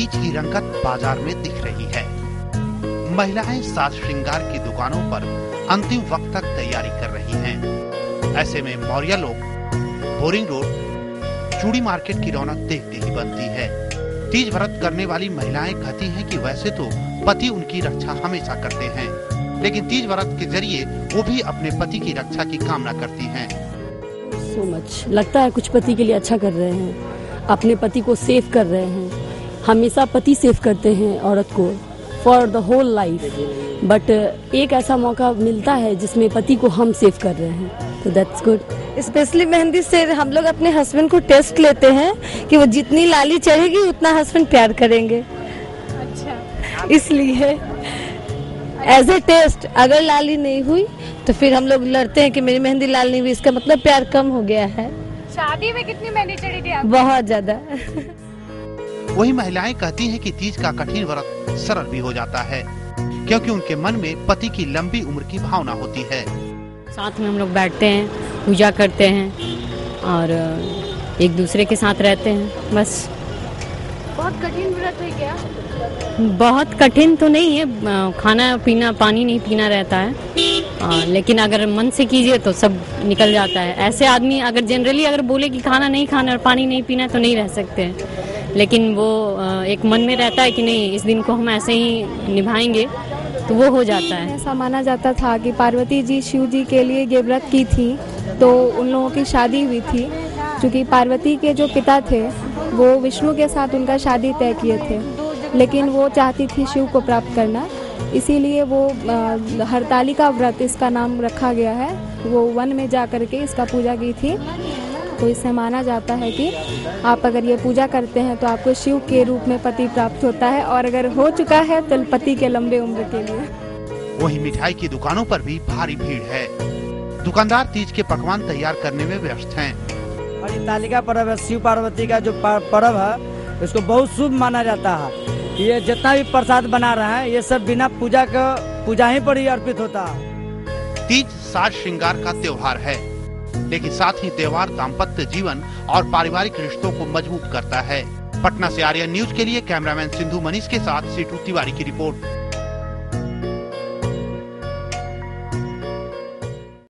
तीज की रंगत बाजार में दिख रही है। महिलाएं साज श्रृंगार की दुकानों पर अंतिम वक्त तक तैयारी कर रही हैं। ऐसे में मौर्या लोग बोरिंग रोड चूड़ी मार्केट की रौनक देखते ही बनती है। तीज व्रत करने वाली महिलाएं कहती हैं कि वैसे तो पति उनकी रक्षा हमेशा करते हैं, लेकिन तीज व्रत के जरिए वो भी अपने पति की रक्षा की कामना करती हैं। सो मच लगता है कुछ पति के लिए अच्छा कर रहे हैं, अपने पति को सेव कर रहे हैं। हमेशा पति सेव करते हैं औरत को for the whole life, but एक ऐसा मौका मिलता है जिसमें पति को हम सेव कर रहे हैं, तो दैट्स गुड। स्पेशली मेहंदी से हम लोग अपने हस्बैंड को टेस्ट लेते हैं कि वो जितनी लाली चढ़ेगी उतना हस्बैंड प्यार करेंगे। अच्छा, इसलिए एज ए टेस्ट अगर लाली नहीं हुई तो फिर हम लोग लड़ते हैं कि मेरी मेहंदी लाल नहीं हुई, इसका मतलब प्यार कम हो गया है। शादी में कितनी मेहंदी चढ़ी थी आपकी? बहुत ज्यादा। वही महिलाएं कहती हैं कि तीज का कठिन व्रत सरल भी हो जाता है, क्योंकि उनके मन में पति की लंबी उम्र की भावना होती है। साथ में हम लोग बैठते हैं, पूजा करते हैं और एक दूसरे के साथ रहते हैं, बस। बहुत कठिन व्रत है क्या? बहुत कठिन तो नहीं है, खाना पीना पानी नहीं पीना रहता है, लेकिन अगर मन से कीजिए तो सब निकल जाता है। ऐसे आदमी अगर जनरली अगर बोले कि खाना नहीं खाना और पानी नहीं पीना तो नहीं रह सकते हैं, लेकिन वो एक मन में रहता है कि नहीं इस दिन को हम ऐसे ही निभाएंगे, तो वो हो जाता है। ऐसा माना जाता था कि पार्वती जी शिव जी के लिए ये व्रत की थी, तो उन लोगों की शादी हुई थी। क्योंकि पार्वती के जो पिता थे वो विष्णु के साथ उनका शादी तय किए थे, लेकिन वो चाहती थी शिव को प्राप्त करना, इसीलिए वो हरतालिका व्रत इसका नाम रखा गया है। वो वन में जा करके इसका पूजा की थी, तो इससे माना जाता है कि आप अगर ये पूजा करते हैं तो आपको शिव के रूप में पति प्राप्त होता है, और अगर हो चुका है तो पति के लंबे उम्र के लिए। वहीं मिठाई की दुकानों पर भी भारी भीड़ है। दुकानदार तीज के पकवान तैयार करने में व्यस्त हैं। हरतालिका पर्व है, शिव पार्वती का जो पर्व है इसको बहुत शुभ माना जाता है। ये जितना भी प्रसाद बना रहा है ये सब बिना पूजा ही पर ही अर्पित होता है। तीज साज श्रृंगार का त्योहार है, लेकिन साथ ही त्योहार दाम्पत्य जीवन और पारिवारिक रिश्तों को मजबूत करता है। पटना से आर्यन न्यूज के लिए कैमरामैन सिंधु मनीष के साथ सीटू तिवारी की रिपोर्ट।